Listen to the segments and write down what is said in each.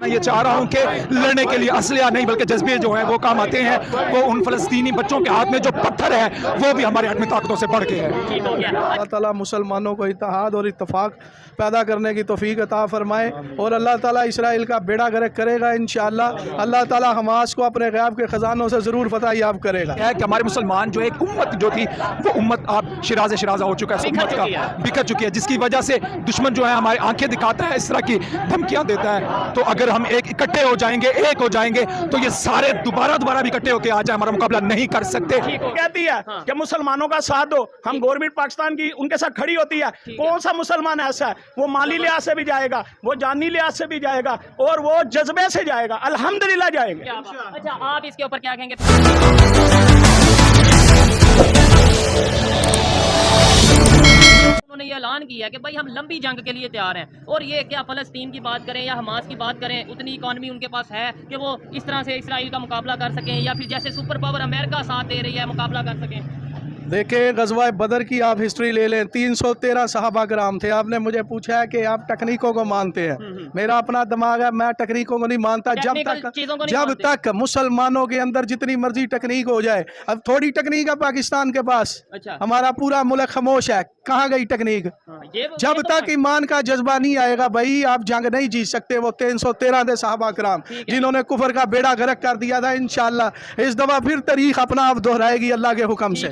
मैं ये चाह रहा हूँ कि लड़ने के लिए असलिया नहीं बल्कि जज्बे जो हैं वो काम आते हैं। वो उन फ़लस्तीनी बच्चों के हाथ में जो पत्थर है वो भी हमारी आदमी ताकतों से बढ़ के है। अल्लाह ताला मुसलमानों को इत्तेहाद और इत्तफाक पैदा करने की तौफीक अता फरमाए और अल्लाह ताला इसराइल का बेड़ा गर्क करेगा इंशाअल्लाह। अल्लाह ताला हमास को अपने गैब के ख़जानों से ज़रूर फतह याब करेगा। है कि हमारे मुसलमान जो एक उम्मत जो थी वो उम्मत आप शिराज़ा हो चुका है, उम्मत का बिखर चुकी है, जिसकी वजह से दुश्मन जो है हमारी आंखें दिखाता है, इस तरह की धमकियाँ देता है। तो अगर हम एक इकट्ठे हो जाएंगे, एक हो जाएंगे तो ये सारे दोबारा भी इकट्ठे होकर आ जाए हमारा मुकाबला नहीं कर सकते। कहती है कि मुसलमानों का साथ दो, हम गवर्नमेंट पाकिस्तान की उनके साथ खड़ी होती है। कौन सा मुसलमान ऐसा है वो माली लिहाज से भी जाएगा, वो जानी लिहाज से भी जाएगा और वो जज्बे से जाएगा, अल्हम्दुलिल्लाह जाएंगे। अच्छा, आप इसके ऊपर क्या कहेंगे? उन्होंने ये ऐलान किया कि भाई हम लंबी जंग के लिए तैयार हैं, और ये क्या फ़लस्तीन की बात करें या हमास की बात करें, उतनी इकॉनमी उनके पास है कि वो इस तरह से इसराइल का मुकाबला कर सकें, या फिर जैसे सुपर पावर अमेरिका साथ दे रही है मुकाबला कर सकें? देखें, ग़ज़वा बदर की आप हिस्ट्री ले लें, 313 सहाबा कराम थे। आपने मुझे पूछा है कि आप तकनीकों को मानते हैं, मेरा अपना दिमाग है, मैं तकनीकों को नहीं मानता। जब तक मुसलमानों के अंदर जितनी मर्जी तकनीक हो जाए, अब थोड़ी तकनीक है पाकिस्तान के पास। अच्छा। हमारा पूरा मुल्क खामोश है, कहाँ गई तकनीक? जब तक ईमान का जज्बा नहीं आएगा भाई, आप जंग नहीं जीत सकते। वो 313 थे सहाबा कराम जिन्होंने कुफर का बेड़ा गर्क कर दिया था। इंशाअल्लाह इस दफा फिर तारीख अपना आप दोहराएगी अल्लाह के हुक्म से।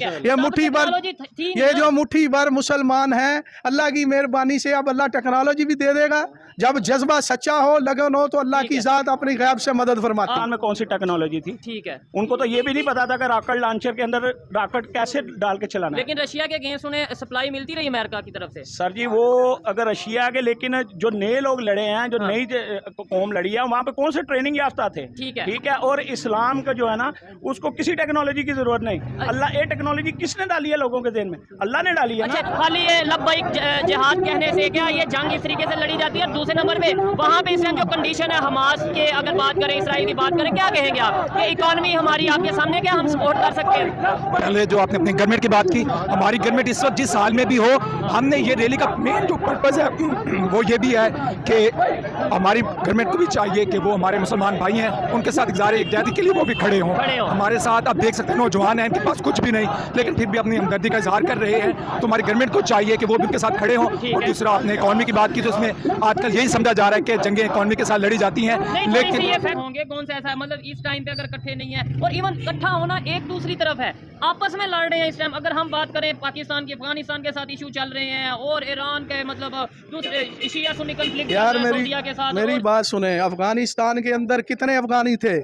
ये जो मुट्ठी भर मुसलमान हैं, अल्लाह की मेहरबानी से अब अल्लाह टेक्नोलॉजी भी दे देगा। जब जज्बा सच्चा हो, लगन हो, तो अल्लाह की जात अपनी गैब से मदद फरमाती है। में कौन सी टेक्नोलॉजी थी? ठीक है, उनको तो ये भी नहीं पता था कि रॉकेट लॉन्चर के अंदर रॉकेट कैसे डाल के चलाना। लेकिन रशिया के अगेंस्ट उन्हें सप्लाई मिलती रही अमेरिका की तरफ से। सर जी, वो अगर रशिया के, लेकिन जो नए लोग लड़े हैं, जो नई कौम लड़ी है, वहाँ पे कौन से ट्रेनिंग याफ्ता थे? ठीक है। और इस्लाम का जो है ना, उसको किसी टेक्नोलॉजी की जरूरत नहीं। अल्लाह, ये टेक्नोलॉजी किसने डाली है लोगों के ज़हन में? अल्लाह ने डाली है ना। अच्छा, खाली ये लब्बैक जिहाद कहने से क्या ये जंग इस तरीके से लड़ी जाती है? दूसरे नंबर पे वहाँ पे इस टाइम जो कंडीशन है हमास के, अगर बात करें, इसराइल की बात करें, क्या कहेंगे आप कि इकॉनमी हमारी आपके सामने, क्या हम सपोर्ट कर सकते हैं? पहले जो आपने अपनी गवर्नमेंट की बात की, हमारी गवर्नमेंट इस वक्त जिस हाल में भी हो, हमने ये रैली का मेन जो पर्पज़ है वो ये भी है कि हमारी गवर्नमेंट को भी चाहिए कि वो हमारे मुसलमान भाई हैं, उनके साथ इज़हार यकजहती के लिए वो भी खड़े हों हमारे साथ। आप देख सकते हैं नौजवान हैं, इनके पास कुछ भी नहीं, लेकिन फिर भी अपनी हमदर्दी का इजहार कर रहे हैं। तो हमारी गवर्नमेंट को चाहिए कि वो भी उनके साथ खड़े हों। और दूसरा, आपने इकॉनमी की बात की, तो उसमें आजकल यही समझा जा रहा है कि जंगें इकॉनमी के साथ लड़ी जाती हैं, लेकिन ये फैक्ट होंगे कौन सा ऐसा है, मतलब इस टाइम पे अगर इकट्ठे नहीं है, और इवन इकट्ठा होना एक दूसरी तरफ है, आपस में लड़ रहे हैं इस टाइम। अगर हम बात करें पाकिस्तान की, अफगानिस्तान के साथ इशू चल रहे हैं, और ईरान के, मतलब दूसरे शिया सुन्नी कॉन्फ्लिक्ट यार, मेरी बात सुने। अफगानिस्तान के अंदर कितने अफगानी थे?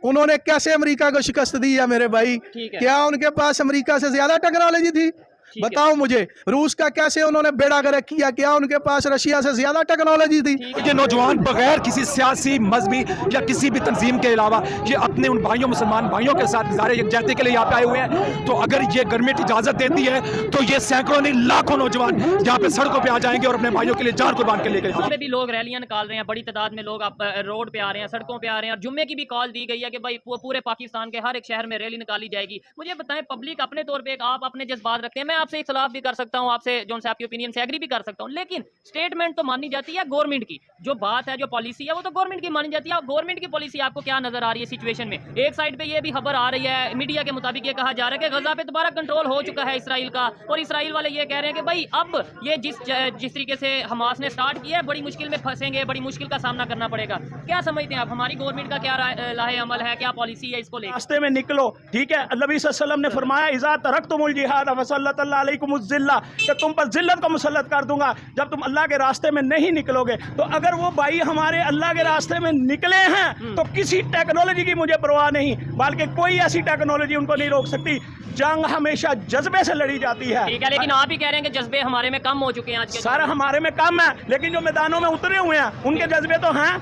उन्होंने कैसे अमेरिका को शिकस्त दी है मेरे भाई? क्या उनके पास अमेरिका से ज्यादा टेक्नोलॉजी थी? बताओ मुझे। रूस का कैसे उन्होंने बेड़ा गर्क किया? क्या उनके पास रशिया से ज्यादा टेक्नोलॉजी थी? ये नौजवान बगैर किसी सियासी, मजहबी या किसी भी तंजीम के अलावा ये अपने उन भाइयों, मुसलमान भाइयों के साथ इज़हार यकजहती के लिए यहाँ पे आए हुए हैं। तो अगर ये गवर्नमेंट इजाज़त देती है तो ये सैकड़ों नहीं लाखों नौजवान यहाँ पे सड़कों पे आ जाएंगे और अपने भाइयों के लिए जान कुर्बान के लिए। यहाँ पे भी लोग रैलियां निकाल रहे हैं, बड़ी तादाद में लोग रोड पे आ रहे हैं, सड़कों पे आ रहे हैं, और जुम्मे की भी कॉल दी गई है कि भाई पूरे पाकिस्तान के हर एक शहर में रैली निकाली जाएगी। मुझे बताएं, पब्लिक अपने तौर पर आप अपने जज्बात रखते हैं, मैं आपसे इख्तिलाफ भी कर सकता हूं, आपसे जो आपकी ओपिनियन से एग्री भी कर सकता हूं, लेकिन स्टेटमेंट तो मानी जाती है गवर्नमेंट की। जो बात है, जो पॉलिसी है, वो तो गवर्नमेंट की मानी जाती है। गवर्नमेंट की पॉलिसी आपको क्या नजर आ रही है सिचुएशन में? एक साइड पे ये भी खबर आ रही है, मीडिया के मुताबिक ये कहा जा रहा है कि गजा पे दोबारा कंट्रोल हो चुका है इसराइल का, और इसराइल वाले ये कह रहे हैं कि भाई अब ये जिस तरीके से हमास ने स्टार्ट किया है, बड़ी मुश्किल में फंसेंगे, बड़ी मुश्किल का सामना करना पड़ेगा। क्या समझते हैं आप, हमारी गवर्नमेंट का क्या लाहे अमल है, क्या पॉलिसी है इसको लेकर? रास्ते में निकलो, ठीक है। नबी सल्लल्लाहु अलैहि वसल्लम ने फरमाया, इज़ा तरक्तुमुल जिहाद फसल्लतल्लाहु अलैकुमुज़ ज़िल्ला, कि तुम पर जिल्लत को मुसल्लत कर दूंगा जब तुम अल्लाह के रास्ते में नहीं निकलोगे। तो अगर वो भाई हमारे अल्लाह के रास्ते में निकले हैं तो किसी टेक्नोलॉजी की मुझे परवाह नहीं, बल्कि कोई ऐसी टेक्नोलॉजी उनको नहीं रोक सकती। जंग हमेशा जज्बे से लड़ी जाती है। ठीक है, लेकिन आप ही कह रहे हैं कि जज्बे हमारे में कम हो चुके हैं आज के। सारा हमारे में कम है, लेकिन जो मैदानों में उतरे हुए हैं उनके जज्बे तो हैं।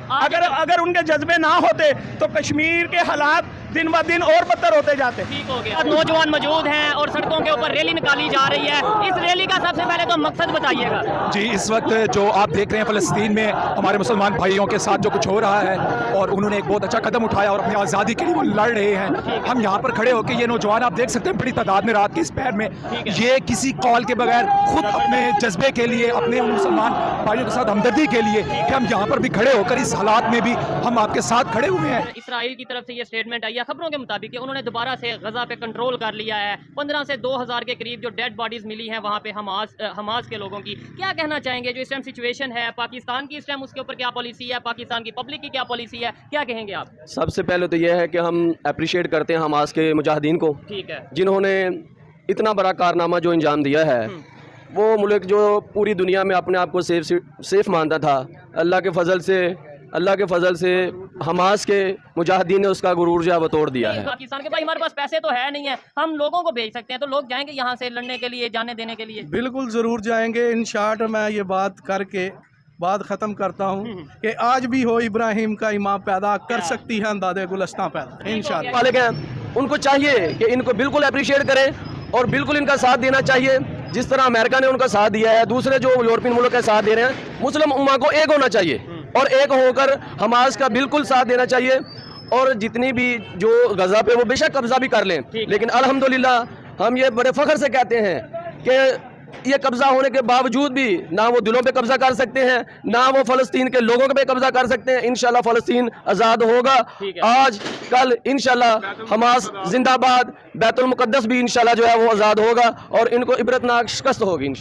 अगर उनके जज्बे ना होते तो कश्मीर के हालात दिन ब दिन और बदतर होते जाते। ठीक हो गया। नौजवान मौजूद हैं और सड़कों के ऊपर रैली निकाली जा रही है, इस रैली का सबसे पहले तो मकसद बताइएगा। जी, इस वक्त जो आप देख रहे हैं फ़लस्तीन में हमारे मुसलमान भाइयों के साथ जो कुछ हो रहा है, और उन्होंने एक बहुत अच्छा कदम उठाया और अपनी आज़ादी के लिए वो लड़ रहे हैं। हम यहाँ पर खड़े होकर, ये नौजवान आप देख सकते हैं बड़ी तादाद में रात के इस पैर में, ये किसी कॉल के बगैर खुद अपने जज्बे के लिए, अपने मुसलमान भाइयों के साथ हमदर्दी के लिए कि हम यहाँ पर भी खड़े होकर इस हालात में भी हम आपके साथ खड़े हुए हैं। इसराइल की तरफ से ये स्टेटमेंट आई है खबरों के मुताबिक कि उन्होंने दोबारा से गजा पे कंट्रोल कर लिया है। 15 से 2000 के करीब जो डेड बॉडीज मिली हैं वहाँ पे हमास के लोगों की। क्या कहना चाहेंगे जो इस टाइम सिचुएशन है पाकिस्तान की, इस टाइम उसके ऊपर क्या पॉलिसी है, पाकिस्तान की पब्लिक की क्या पॉलिसी है, क्या कहेंगे आप? सबसे पहले तो यह है कि हम अप्रिशिएट करते हैं हमास के मुजाहिदीन को, ठीक है, जिन्होंने इतना बड़ा कारनामा जो अंजाम दिया है। वो मुल्क जो पूरी दुनिया में अपने आप को सेफ मानता था, अल्लाह के फजल से हमास के मुजाहिदीन ने उसका गुरूर जो है वो तोड़ दिया है। पाकिस्तान के भाई हमारे पास पैसे तो है नहीं है, हम लोगों को भेज सकते हैं, तो लोग जाएंगे यहाँ से लड़ने के लिए, जाने देने के लिए? बिल्कुल ज़रूर जाएंगे। इन शॉर्ट मैं ये बात करके बात ख़त्म करता हूँ कि आज भी हो इब्राहिम का इमाम पैदा कर सकती है अंदाज़े गुलस्तां पैदा इंशाअल्लाह। मालिक हैं, उनको चाहिए कि इनको बिल्कुल अप्रिशिएट करें और बिल्कुल इनका साथ देना चाहिए, जिस तरह अमेरिका ने उनका साथ दिया है, दूसरे जो यूरोपियन मुल्क का साथ दे रहे हैं। मुस्लिम उम्मा को एक होना चाहिए और एक होकर हमास का बिल्कुल साथ देना चाहिए। और जितनी भी जो गजा पे वो बेशक कब्जा भी कर लें, लेकिन अल्हम्दुलिल्लाह हम ये बड़े फ़ख्र से कहते हैं कि ये कब्जा होने के बावजूद भी ना वो दिलों पे कब्जा कर सकते हैं, ना वो फ़लस्तीन के लोगों पे कब्जा कर सकते हैं। इंशाल्लाह फ़लस्तीन आज़ाद होगा, आज कल इंशाल्लाह हमास जिंदाबाद, बैतुल मुक़द्दस भी इंशाल्लाह जो है वो आज़ाद होगा और इनको इबरतनाक शिकस्त होगी।